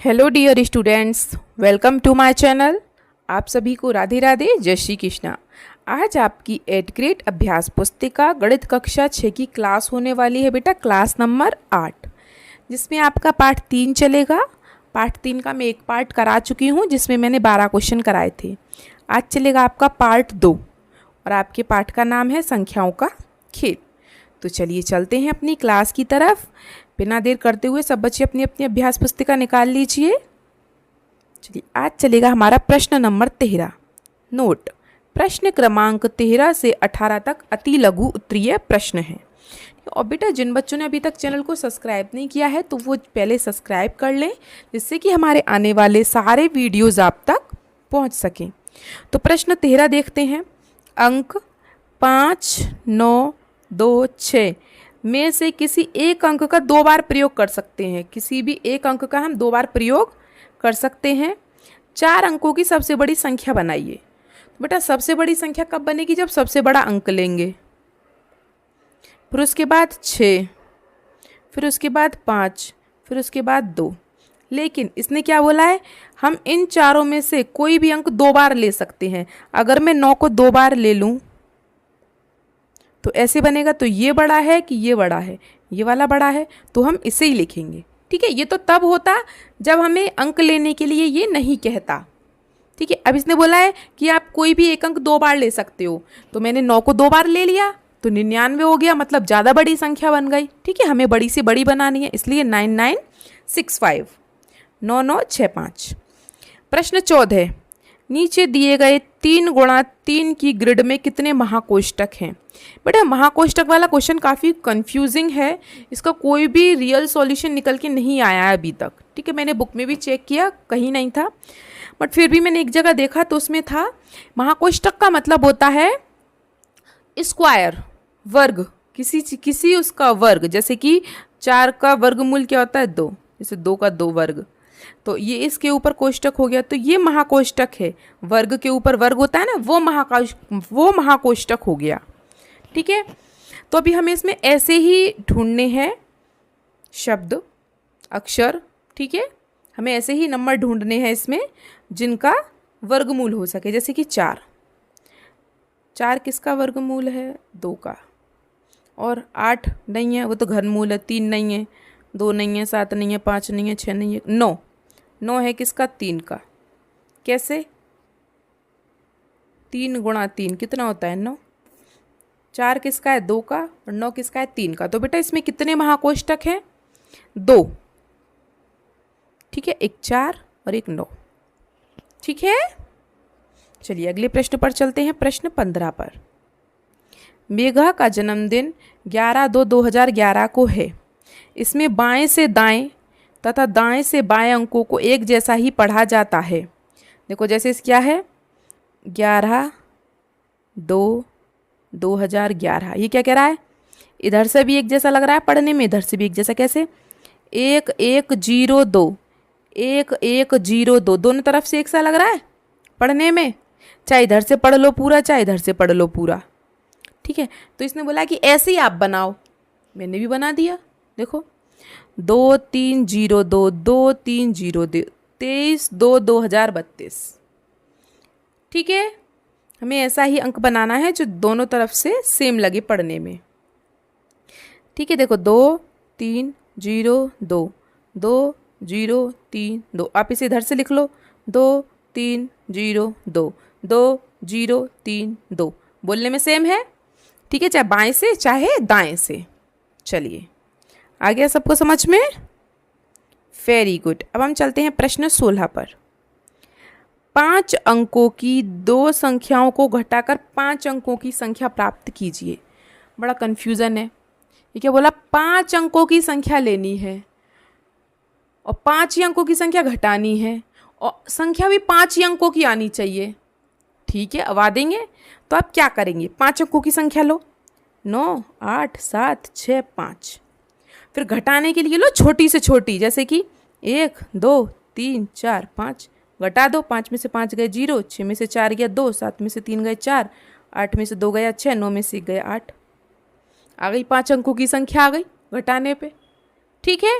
Hello dear students, welcome to my channel. आप सभी को राधे राधे, जय श्री कृष्णा। आज आपकी 8th ग्रेड अभ्यास पुस्तिका गणित कक्षा 6 की क्लास होने वाली है बेटा, क्लास नंबर 8, जिसमें आपका पाठ 3 चलेगा। पाठ 3 का मैं एक पार्ट करा चुकी हूँ जिसमें मैंने 12 क्वेश्चन कराए थे। आज चलेगा आपका पार्ट 2 और आपके पाठ का नाम है संख्याओं का खेल। तो चलिए चलते हैं अपनी क्लास की तरफ। बिना देर करते हुए सब बच्चे अपनी अपनी अभ्यास पुस्तिका निकाल लीजिए। चलिए आज चलेगा हमारा प्रश्न नंबर 13। नोट, प्रश्न क्रमांक 13 से 18 तक अति लघु उत्तरीय प्रश्न है। और बेटा जिन बच्चों ने अभी तक चैनल को सब्सक्राइब नहीं किया है तो वो पहले सब्सक्राइब कर लें, जिससे कि हमारे आने वाले सारे वीडियोज़ आप तक पहुंच सकें। तो प्रश्न 13 देखते हैं। अंक 5, 9, 2, 6 में से किसी एक अंक का 2 बार प्रयोग कर सकते हैं। किसी भी एक अंक का हम 2 बार प्रयोग कर सकते हैं। 4 अंकों की सबसे बड़ी संख्या बनाइए। तो बेटा सबसे बड़ी संख्या कब बनेगी? जब सबसे बड़ा अंक लेंगे। फिर उसके बाद 6, फिर उसके बाद 5, फिर उसके बाद 2। लेकिन इसने क्या बोला है? हम इन चारों में से कोई भी अंक 2 बार ले सकते हैं। अगर मैं 9 को 2 बार ले लूँ तो ऐसे बनेगा। तो ये बड़ा है कि ये बड़ा है? ये वाला बड़ा है, तो हम इसे ही लिखेंगे। ठीक है, ये तो तब होता जब हमें अंक लेने के लिए ये नहीं कहता। ठीक है, अब इसने बोला है कि आप कोई भी एक अंक 2 बार ले सकते हो। तो मैंने 9 को 2 बार ले लिया तो 99 हो गया, मतलब ज़्यादा बड़ी संख्या बन गई। ठीक है, हमें बड़ी से बड़ी बनानी है, इसलिए 9965 9965। प्रश्न 14। नीचे दिए गए 3 गुणा 3 की ग्रिड में कितने महाकोष्ठक हैं? बेटा महाकोष्ठक वाला क्वेश्चन काफ़ी कंफ्यूजिंग है। इसका कोई भी रियल सॉल्यूशन निकल के नहीं आया है अभी तक। ठीक है, मैंने बुक में भी चेक किया, कहीं नहीं था, बट फिर भी मैंने एक जगह देखा तो उसमें था। महाकोष्ठक का मतलब होता है स्क्वायर, वर्ग, किसी उसका वर्ग। जैसे कि 4 का वर्गमूल क्या होता है? 2। जैसे 2 का 2 वर्ग, तो ये इसके ऊपर कोष्ठक हो गया, तो ये महाकोष्ठक है। वर्ग के ऊपर वर्ग होता है ना, वो महाकोष्ठक हो गया। ठीक है, तो अभी हमें इसमें ऐसे ही ढूंढने हैं शब्द, अक्षर। ठीक है, हमें ऐसे ही नंबर ढूंढने हैं इसमें जिनका वर्गमूल हो सके। जैसे कि 4 किसका वर्गमूल है? 2 का। और 8 नहीं है, वो तो घनमूल है। 3 नहीं है, 2 नहीं है, 7 नहीं है, 5 नहीं है, 6 नहीं है। 9 है किसका? 3 का। कैसे? 3 गुणा 3 कितना होता है? 9। 4 किसका है? 2 का। और 9 किसका है? 3 का। तो बेटा इसमें कितने महाकोष्ठक हैं? 2। ठीक है, एक 4 और एक 9। ठीक है, चलिए अगले प्रश्न पर चलते हैं। प्रश्न 15 पर। मेघा का जन्मदिन 11/2/2011 को है। इसमें बाएं से दाएं तथा दाएं से बाएं अंकों को एक जैसा ही पढ़ा जाता है। देखो जैसे इस क्या है? 11/2/2011। ये क्या कह रहा है? इधर से भी एक जैसा लग रहा है पढ़ने में, इधर से भी एक जैसा। कैसे? 1102 1102, दोनों तरफ से एक सा लग रहा है पढ़ने में। चाहे इधर से पढ़ लो पूरा, चाहे इधर से पढ़ लो पूरा। ठीक है, तो इसने बोला कि ऐसे ही आप बनाओ। मैंने भी बना दिया। देखो 2302 2302 23/2/2032। ठीक है, हमें ऐसा ही अंक बनाना है जो दोनों तरफ से सेम लगे पढ़ने में। ठीक है, देखो 2302 2032। आप इसे इधर से लिख लो 2302 2032। बोलने में सेम है। ठीक है, चाहे बाएं से चाहे दाएं से। चलिए आ गया सबको समझ में? Very good. अब हम चलते हैं प्रश्न 16 पर। 5 अंकों की 2 संख्याओं को घटाकर 5 अंकों की संख्या प्राप्त कीजिए। बड़ा कंफ्यूजन है। ये क्या बोला? 5 अंकों की संख्या लेनी है और 5 ही अंकों की संख्या घटानी है, और संख्या भी 5 ही अंकों की आनी चाहिए। ठीक है, अब आ देंगे। तो आप क्या करेंगे? 5 अंकों की संख्या लो, 9, 8, 7, 6, 5। फिर घटाने के लिए लो छोटी से छोटी, जैसे कि 1, 2, 3, 4, 5। घटा दो, 5 में से 5 गए 0, 6 में से 4 गया 2, 7 में से 3 गए 4, 8 में से 2 गया 6, 9 में से 1 गया 8। आ गई 5 अंकों की संख्या, आ गई घटाने पे। ठीक है,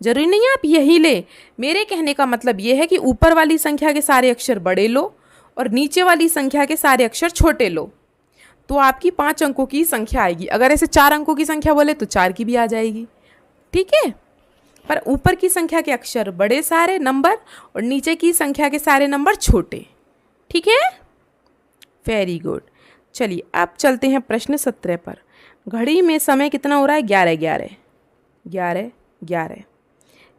जरूरी नहीं है आप यही ले। मेरे कहने का मतलब ये है कि ऊपर वाली संख्या के सारे अक्षर बड़े लो और नीचे वाली संख्या के सारे अक्षर छोटे लो, तो आपकी 5 अंकों की संख्या आएगी। अगर ऐसे 4 अंकों की संख्या बोले तो 4 की भी आ जाएगी, ठीक है। पर ऊपर की संख्या के अक्षर बड़े सारे नंबर और नीचे की संख्या के सारे नंबर छोटे, ठीक है। Very good. चलिए अब चलते हैं प्रश्न 17 पर। घड़ी में समय कितना हो रहा है? 11:11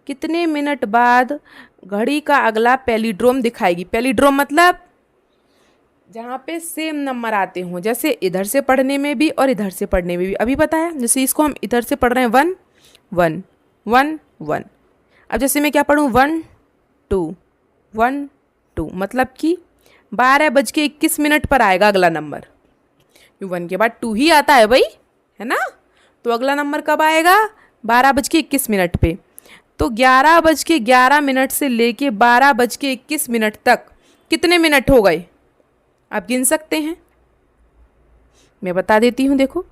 कितने मिनट बाद घड़ी का अगला पैलिड्रोम दिखाएगी? पैलिड्रोम मतलब जहाँ पे सेम नंबर आते हों, जैसे इधर से पढ़ने में भी और इधर से पढ़ने में भी। अभी बताया, जैसे इसको हम इधर से पढ़ रहे हैं 1 1 1 1। अब जैसे मैं क्या पढ़ूँ 1 2 1 2, मतलब कि 12:21 पर आएगा अगला नंबर। 1 के बाद 2 ही आता है भाई, है ना। तो अगला नंबर कब आएगा? 12:21 पे। तो 11:11 से लेके 12:21 तक कितने मिनट हो गए आप गिन सकते हैं? मैं बता देती हूँ, देखो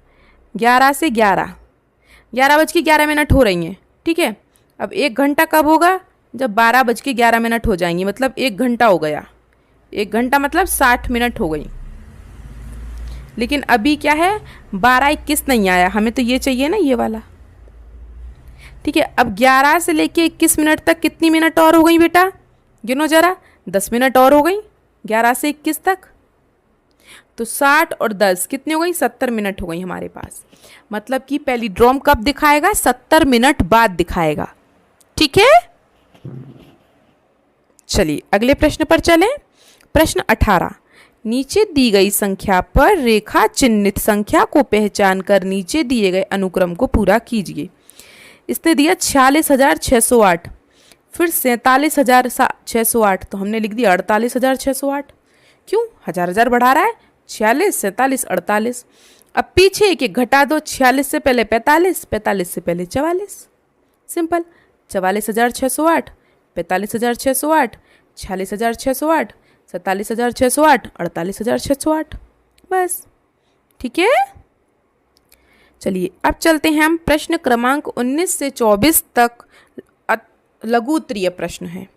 11 से 11:11 हो रही हैं, ठीक है। अब 1 घंटा कब होगा? जब 12:11 हो जाएंगी, मतलब 1 घंटा हो गया। 1 घंटा मतलब 60 मिनट हो गई। लेकिन अभी क्या है, 12:21 नहीं आया, हमें तो ये चाहिए ना, ये वाला, ठीक है। अब 11 से लेके 21 मिनट तक कितनी मिनट और हो गई बेटा? गिनो जरा, 10 मिनट और हो गई 11 से 21 तक। तो 60 और 10 कितनी हो गई? 70 मिनट हो गई हमारे पास। मतलब कि पैलिड्रोम कब दिखाएगा? 70 मिनट बाद दिखाएगा, ठीक है। चलिए अगले प्रश्न पर चलें। प्रश्न 18। नीचे दी गई संख्या पर रेखा चिन्हित संख्या को पहचान कर नीचे दिए गए अनुक्रम को पूरा कीजिए। इसने दिया 46,608, फिर 47,608, तो हमने लिख दिया 48,608। क्यों? हजार बढ़ा रहा है, 46 47 48। अब पीछे एक एक घटा दो, 46 से पहले 45, 45 से पहले 44। सिंपल, 44,608, 45,608, 46,608, 47,608, 48,608, बस, ठीक है। चलिए अब चलते हैं हम प्रश्न क्रमांक 19 से 24 तक। लघु उत्तरीय प्रश्न है।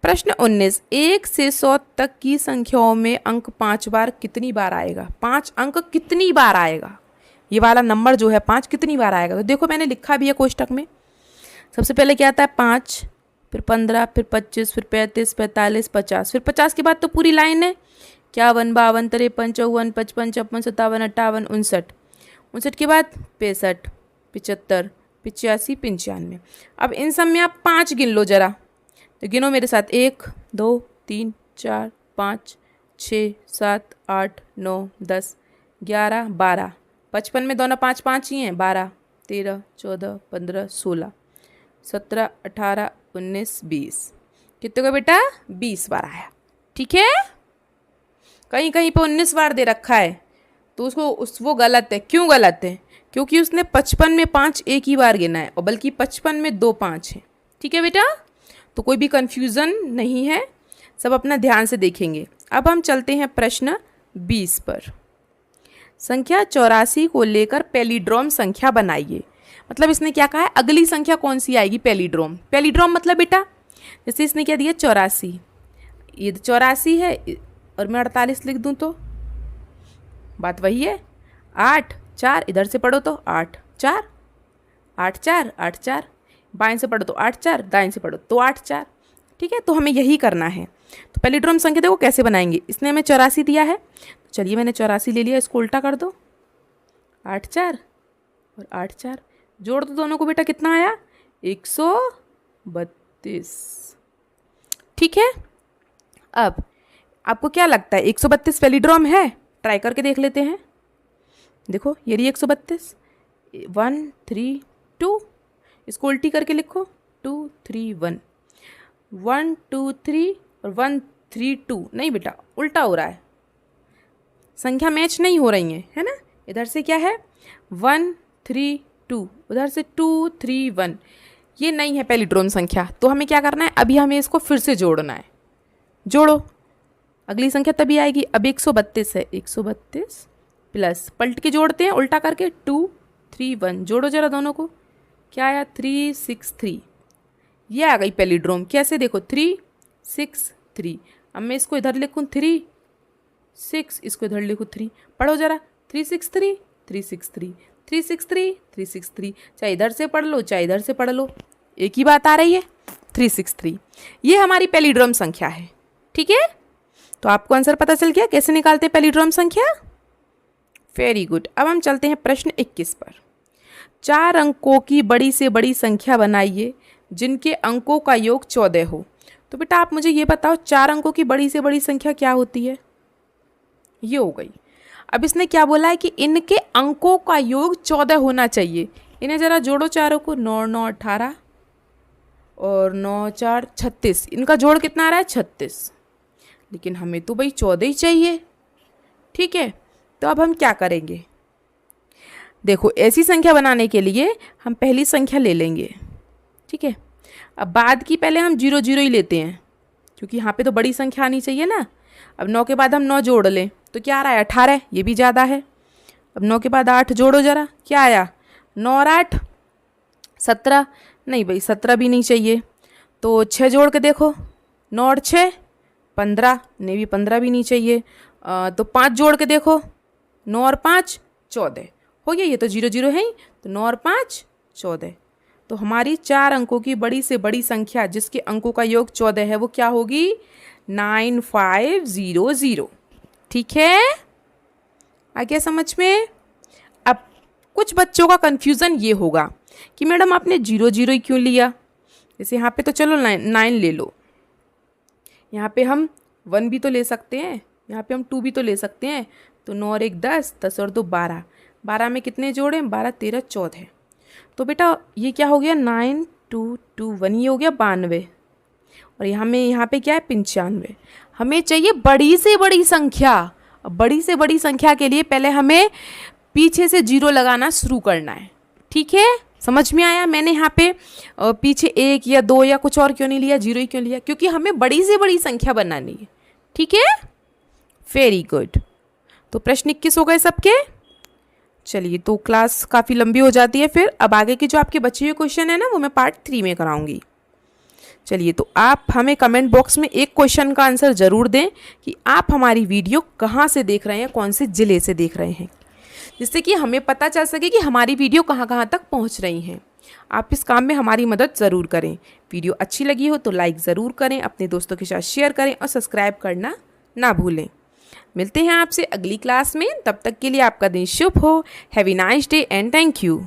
प्रश्न 19। 1 से 100 तक की संख्याओं में अंक 5 बार कितनी बार आएगा? 5 अंक कितनी बार आएगा? ये वाला नंबर जो है 5 कितनी बार आएगा? तो देखो मैंने लिखा भी है कोष्टक में। सबसे पहले क्या आता है? 5, फिर 15, फिर 25, फिर 35, 45, 50, फिर 50 के बाद तो पूरी लाइन है। 51, 52, 53, 54, 55, 56, 57, 58, 59। 59 के बाद 65, 75, 85, 95। अब इन सब में आप 5 गिन लो जरा, तो गिनो मेरे साथ। 1 2 3 4 5 6 7 8 9 10 11 12। 55 में दोनों 5 5 ही हैं। 12 13 14 15 16 17 18 19 20। कितने का बेटा? 20 बार आया, ठीक है। कहीं कहीं पे 19 बार दे रखा है, तो वो गलत है। क्यों गलत है? क्योंकि उसने 55 में 5 एक ही बार गिना है, और बल्कि 55 में 2 5 है, ठीक है बेटा। तो कोई भी कंफ्यूजन नहीं है, सब अपना ध्यान से देखेंगे। अब हम चलते हैं प्रश्न 20 पर। संख्या 84 को लेकर पैलिड्रोम संख्या बनाइए। मतलब इसने क्या कहा है? अगली संख्या कौन सी आएगी? पैलिड्रोम। पैलिड्रोम मतलब बेटा, जैसे इसने क्या दिया 84, ये 84 है और मैं 48 लिख दूं तो बात वही है। 8 4 इधर से पढ़ो तो 8 4 8 4 8 4, बाएं से पढ़ो तो 8 4, दाएं से पढ़ो तो 8 4, ठीक है। तो हमें यही करना है। तो पैलिड्रोम संख्या देखो कैसे बनाएंगे। इसने हमें 84 दिया है, तो चलिए मैंने 84 ले लिया, इसको उल्टा कर दो। 8 4 और 8 4 जोड़ दो दोनों को बेटा, कितना आया? 132, ठीक है। अब आपको क्या लगता है 132 पैलिड्रोम है? ट्राई करके देख लेते हैं। देखो ये रही 132, 1 3 2, इसको उल्टी करके लिखो 2 3 1, 1 2 3 और 1 3 2। नहीं बेटा, उल्टा हो रहा है, संख्या मैच नहीं हो रही है ना। इधर से क्या है 1 3 2, उधर से 2 3 1, ये नहीं है पैलिड्रोम संख्या। तो हमें क्या करना है? अभी हमें इसको फिर से जोड़ना है। जोड़ो, अगली संख्या तभी आएगी। अब 132 है, 132 प्लस, पलट के जोड़ते हैं उल्टा करके, 2 3 1, जोड़ो जरा दोनों को, क्या आया? 363, ये आ गई पैलिड्रोम। कैसे देखो 3 6 3। अब मैं इसको इधर लिखूँ 3 6, इसको इधर लिखूँ 3। पढ़ो जरा 3 6 3 3 6 3 3 6 3 3 6 3। चाहे इधर से पढ़ लो चाहे इधर से पढ़ लो, एक ही बात आ रही है 3 6 3। ये हमारी पैलिड्रोम संख्या है। ठीक है, तो आपको आंसर पता चल गया कैसे निकालते हैं पैलिड्रोम संख्या। Very good. अब हम चलते हैं प्रश्न 21 पर। 4 अंकों की बड़ी से बड़ी संख्या बनाइए जिनके अंकों का योग 14 हो। तो बेटा आप मुझे ये बताओ 4 अंकों की बड़ी से बड़ी संख्या क्या होती है। ये हो गई। अब इसने क्या बोला है कि इनके अंकों का योग 14 होना चाहिए। इन्हें जरा जोड़ो चारों को, 9 9 18 और 9 4 36। इनका जोड़ कितना आ रहा है 36। लेकिन हमें तो भाई 14 ही चाहिए। ठीक है, तो अब हम क्या करेंगे। देखो ऐसी संख्या बनाने के लिए हम पहली संख्या ले लेंगे। ठीक है, अब बाद की पहले हम 0 0 ही लेते हैं क्योंकि यहाँ पे तो बड़ी संख्या आनी चाहिए ना। अब 9 के बाद हम 9 जोड़ लें तो क्या आ रहा है 18, ये भी ज़्यादा है। अब 9 के बाद 8 जोड़ो जरा, क्या आया 9 और 8 17। नहीं भाई 17 भी नहीं चाहिए, तो 6 जोड़ के देखो 9 और 6 15। नहीं भी 15 भी नहीं चाहिए, तो 5 जोड़ के देखो 9 और 5 14 हो गया। ये तो 0 0 है ही, तो 9 और 5 14। तो हमारी 4 अंकों की बड़ी से बड़ी संख्या जिसके अंकों का योग 14 है वो क्या होगी 9500। ठीक है, आ गया समझ में। अब कुछ बच्चों का कन्फ्यूज़न ये होगा कि मैडम आपने 0 0 ही क्यों लिया। जैसे यहाँ पे तो चलो 9 ले लो, यहाँ पे हम 1 भी तो ले सकते हैं, यहाँ पे हम 2 भी तो ले सकते हैं। तो 9 और 1 10, 10 और 2 12, 12 में कितने जोड़े 12 13 14। तो बेटा ये क्या हो गया 9 2 2 1, ये हो गया 92। और यहाँ पे क्या है 95। हमें चाहिए बड़ी से बड़ी संख्या। बड़ी से बड़ी संख्या के लिए पहले हमें पीछे से 0 लगाना शुरू करना है। ठीक है, समझ में आया। मैंने यहाँ पे पीछे 1 या 2 या कुछ और क्यों नहीं लिया, 0 ही क्यों लिया, क्योंकि हमें बड़ी से बड़ी संख्या बनानी है। ठीक है, वेरी गुड। तो प्रश्न 21 हो गए सबके। चलिए, तो क्लास काफ़ी लंबी हो जाती है फिर। अब आगे की जो आपके बचे हुए क्वेश्चन है ना वो मैं पार्ट 3 में कराऊंगी। चलिए, तो आप हमें कमेंट बॉक्स में एक क्वेश्चन का आंसर ज़रूर दें कि आप हमारी वीडियो कहाँ से देख रहे हैं, कौन से ज़िले से देख रहे हैं, जिससे कि हमें पता चल सके कि हमारी वीडियो कहाँ कहाँ तक पहुँच रही हैं। आप इस काम में हमारी मदद ज़रूर करें। वीडियो अच्छी लगी हो तो लाइक ज़रूर करें, अपने दोस्तों के साथ शेयर करें और सब्सक्राइब करना ना भूलें। मिलते हैं आपसे अगली क्लास में, तब तक के लिए आपका दिन शुभ हो। Have a nice day and thank you.